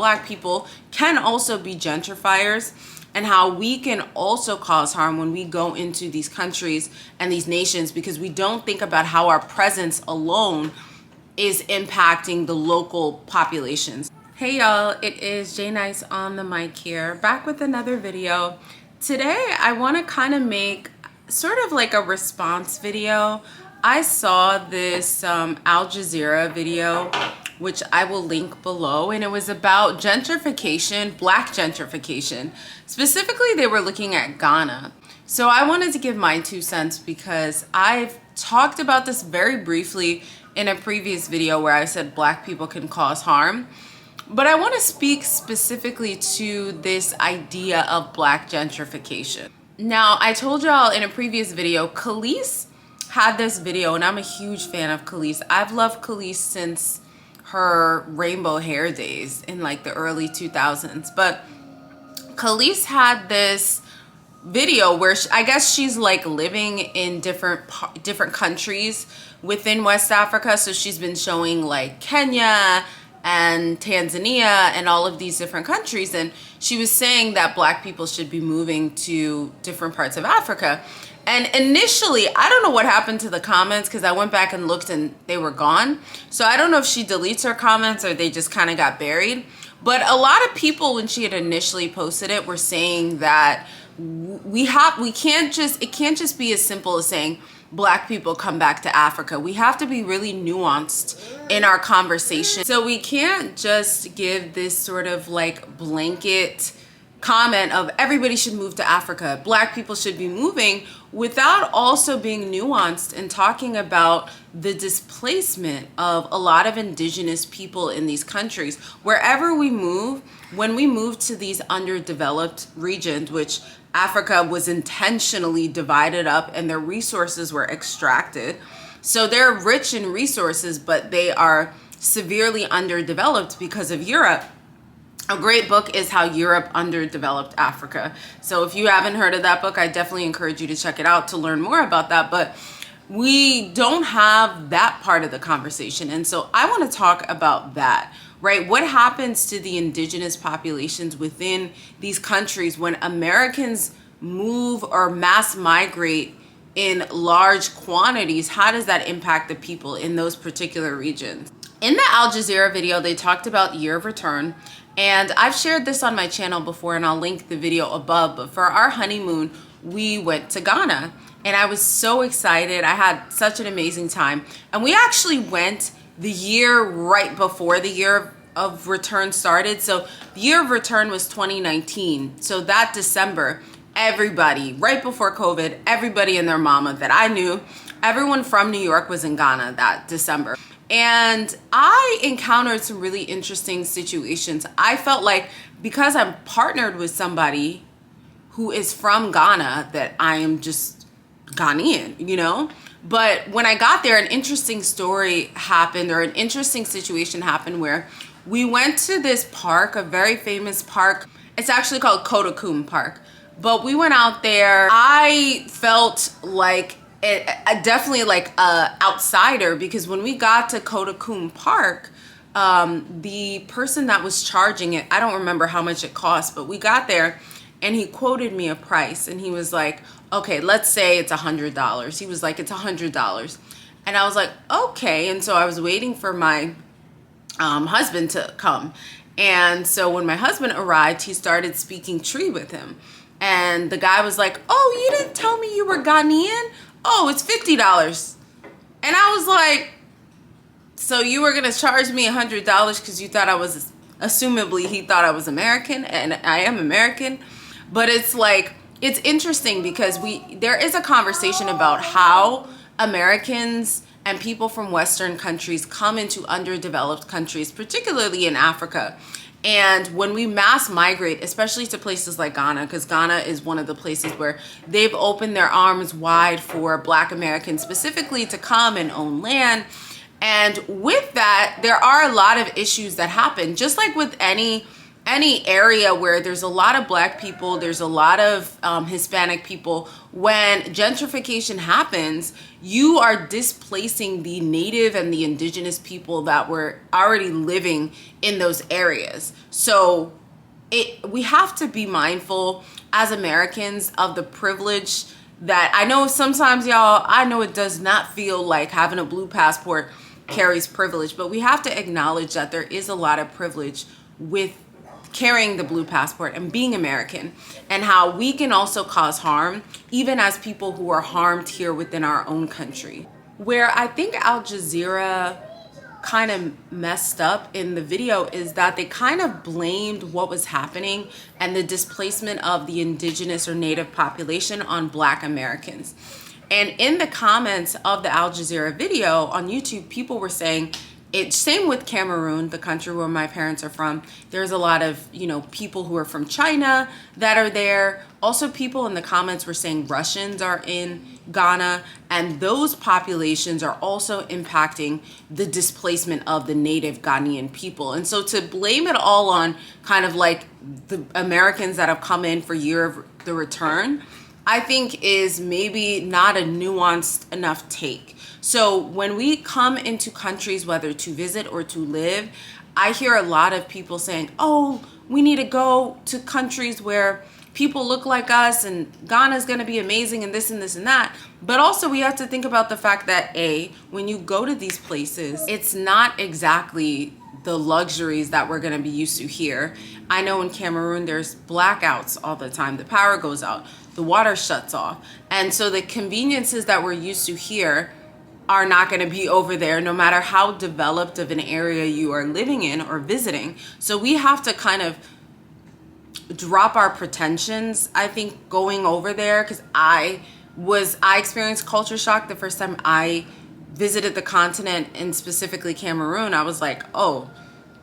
Black people can also be gentrifiers, and how we can also cause harm when we go into these countries and these nations, because we don't think about how our presence alone is impacting the local populations. Hey y'all, it is Janice on the mic here, back with another video. Today I want to kind of make sort of like a response video. I saw this Al Jazeera video, which I will link below, and it was about gentrification, Black gentrification. Specifically, they were looking at Ghana. So I wanted to give my 2 cents because I've talked about this very briefly in a previous video where I said Black people can cause harm. But I want to speak specifically to this idea of Black gentrification. Now, I told y'all in a previous video, Khalees had this video, and I'm a huge fan of Khalees. I've loved Khalees since her rainbow hair days in like the early 2000s. But Khalees had this video where I guess she's like living in different countries within West Africa. So she's been showing like Kenya and Tanzania and all of these different countries, and she was saying that Black people should be moving to different parts of Africa. And initially, I don't know what happened to the comments because I went back and looked and they were gone. So I don't know if she deletes her comments or they just kind of got buried. But a lot of people, when she had initially posted it, were saying that it can't just be as simple as saying Black people come back to Africa. We have to be really nuanced in our conversation. So we can't just give this sort of like blanket comment of everybody should move to Africa, Black people should be moving, without also being nuanced and talking about the displacement of a lot of indigenous people in these countries. Wherever we move, when we move to these underdeveloped regions, which Africa was intentionally divided up and their resources were extracted. So they're rich in resources, but they are severely underdeveloped because of Europe. A great book is How Europe Underdeveloped Africa. So if you haven't heard of that book, I definitely encourage you to check it out to learn more about that. But we don't have that part of the conversation. And so I want to talk about that, right? What happens to the indigenous populations within these countries when Americans move or mass migrate in large quantities? How does that impact the people in those particular regions? In the Al Jazeera video, they talked about year of return. And I've shared this on my channel before, and I'll link the video above. But for our honeymoon, we went to Ghana, and I was so excited. I had such an amazing time. And we actually went the year right before the year of return started. So the year of return was 2019. So that December, everybody, right before COVID, everybody and their mama that I knew, everyone from New York was in Ghana that December. And I encountered some really interesting situations. I felt like because I'm partnered with somebody who is from Ghana, that I am just Ghanaian, you know? But when I got there, an interesting story happened, or an interesting situation happened, where we went to this park, a very famous park. It's actually called Kodakum Park. But we went out there. I felt like definitely like a outsider, because when we got to Kodakum Park, the person that was charging it, I don't remember how much it cost, but we got there and he quoted me a price, and he was like, okay, let's say it's $100. He was like, it's $100. And I was like, okay. And so I was waiting for my husband to come. And so when my husband arrived, he started speaking Tree with him. And the guy was like, oh, you didn't tell me you were Ghanaian? Oh, it's $50. And I was like, so you were gonna charge me $100 because you thought I was, assumably he thought I was American, and I am American. But it's like, it's interesting because there is a conversation about how Americans and people from Western countries come into underdeveloped countries, particularly in Africa. And when we mass migrate, especially to places like Ghana, because Ghana is one of the places where they've opened their arms wide for Black Americans specifically to come and own land. And with that, there are a lot of issues that happen, just like with any any area where there's a lot of Black people, there's a lot of Hispanic people, when gentrification happens, you are displacing the native and the indigenous people that were already living in those areas. So we have to be mindful as Americans of the privilege that I know sometimes, y'all, I know it does not feel like having a blue passport carries privilege, but we have to acknowledge that there is a lot of privilege with carrying the blue passport and being American, and how we can also cause harm even as people who are harmed here within our own country. Where I think Al Jazeera kind of messed up in the video is that they kind of blamed what was happening and the displacement of the indigenous or native population on Black Americans. And in the comments of the Al Jazeera video on YouTube, people were saying, same with Cameroon, the country where my parents are from. There's a lot of, people who are from China that are there. Also, people in the comments were saying Russians are in Ghana, and those populations are also impacting the displacement of the native Ghanaian people. And so to blame it all on kind of like the Americans that have come in for Year of the Return, I think is maybe not a nuanced enough take. So when we come into countries, whether to visit or to live, I hear a lot of people saying, oh, we need to go to countries where people look like us and Ghana is going to be amazing and this and this and that. But also we have to think about the fact that when you go to these places, it's not exactly the luxuries that we're going to be used to here. I know in Cameroon, there's blackouts all the time. The power goes out, the water shuts off. And so the conveniences that we're used to here are not going to be over there, no matter how developed of an area you are living in or visiting. So we have to kind of drop our pretensions, I think, going over there, because I experienced culture shock the first time I visited the continent, and specifically Cameroon. I was like, oh,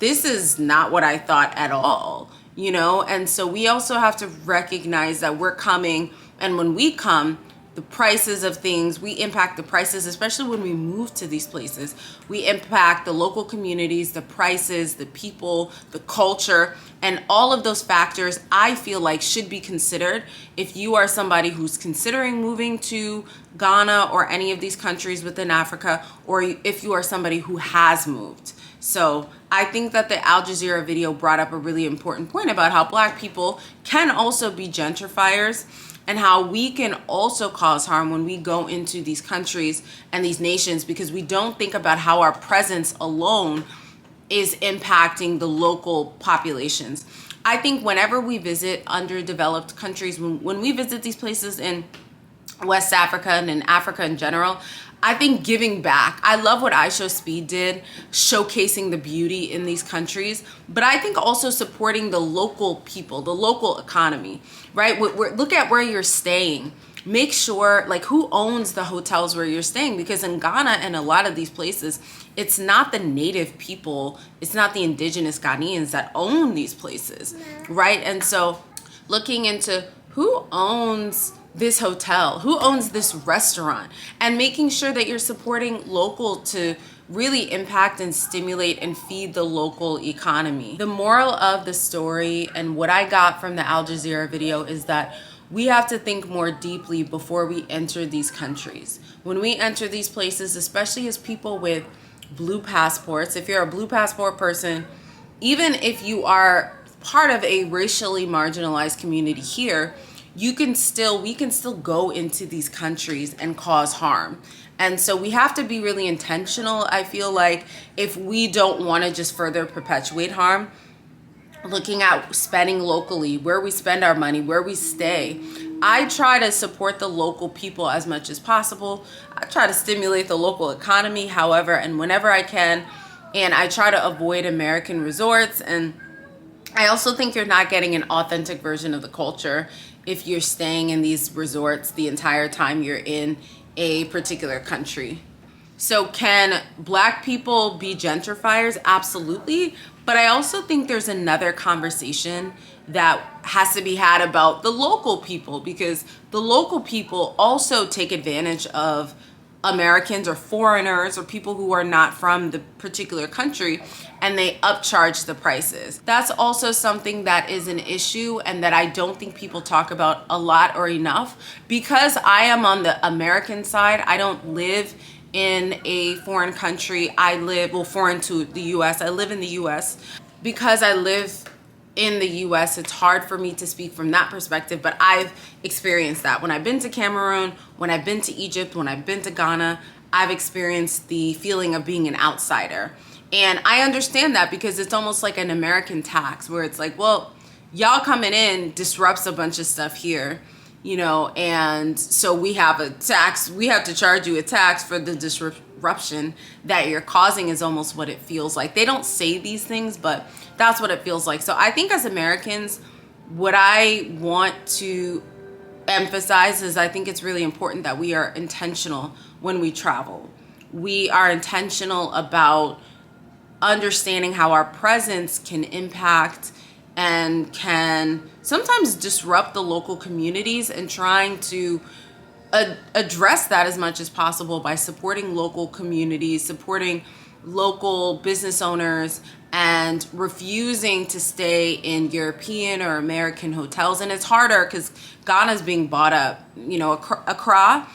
this is not what I thought at all, And so we also have to recognize that we're coming, and when we come, the prices of things, we impact the prices, especially when we move to these places. We impact the local communities, the prices, the people, the culture, and all of those factors I feel like should be considered if you are somebody who's considering moving to Ghana or any of these countries within Africa, or if you are somebody who has moved. So I think that the Al Jazeera video brought up a really important point about how Black people can also be gentrifiers, and how we can also cause harm when we go into these countries and these nations, because we don't think about how our presence alone is impacting the local populations. I think whenever we visit underdeveloped countries, when we visit these places in West Africa and in Africa in general, I think giving back. I love what I Show Speed did, showcasing the beauty in these countries, but I think also supporting the local people, the local economy, right? Look at where you're staying. Make sure, who owns the hotels where you're staying? Because in Ghana and a lot of these places, it's not the native people, it's not the indigenous Ghanaians that own these places, right? And so looking into who owns this hotel, who owns this restaurant, and making sure that you're supporting local to really impact and stimulate and feed the local economy. The moral of the story, and what I got from the Al Jazeera video, is that we have to think more deeply before we enter these countries. When we enter these places, especially as people with blue passports, if you're a blue passport person, even if you are part of a racially marginalized community here, we can still go into these countries and cause harm. And so we have to be really intentional, I feel like, if we don't want to just further perpetuate harm, looking at spending locally, where we spend our money, where we stay. I try to support the local people as much as possible. I try to stimulate the local economy, however, and whenever I can. And I try to avoid American resorts. And I also think you're not getting an authentic version of the culture if you're staying in these resorts the entire time you're in a particular country. So can Black people be gentrifiers? Absolutely. But I also think there's another conversation that has to be had about the local people, because the local people also take advantage of Americans or foreigners or people who are not from the particular country, and they upcharge the prices. That's also something that is an issue and that I don't think people talk about a lot or enough. Because I am on the American side, I don't live in a foreign country. I live, well, foreign to the US. I live in the US. Because I live in the US, it's hard for me to speak from that perspective, but I've experienced that. When I've been to Cameroon, when I've been to Egypt, when I've been to Ghana, I've experienced the feeling of being an outsider. And I understand that because it's almost like an American tax where it's like, well, y'all coming in disrupts a bunch of stuff here, you know, and so we have a tax, we have to charge you a tax for the disruption that you're causing, is almost what it feels like. They don't say these things, but that's what it feels like. So I think as Americans, what I want to emphasize is I think it's really important that we are intentional when we travel. We are intentional about understanding how our presence can impact and can sometimes disrupt the local communities, and trying to address that as much as possible by supporting local communities, supporting local business owners, and refusing to stay in European or American hotels. And it's harder because Ghana's being bought up. You know, Accra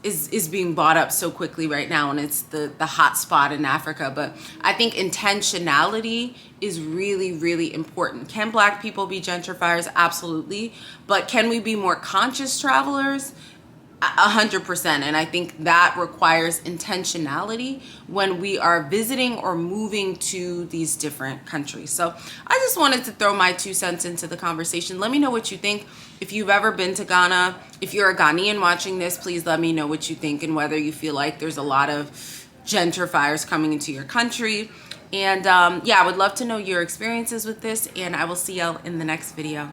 is being bought up so quickly right now, and it's the hot spot in Africa. But I think intentionality is really, really important. Can Black people be gentrifiers? Absolutely. But can we be more conscious travelers? 100%. And I think that requires intentionality when we are visiting or moving to these different countries. So I just wanted to throw my 2 cents into the conversation. Let me know what you think. If you've ever been to Ghana, if you're a Ghanaian watching this, please let me know what you think and whether you feel like there's a lot of gentrifiers coming into your country. And yeah, I would love to know your experiences with this, and I will see y'all in the next video.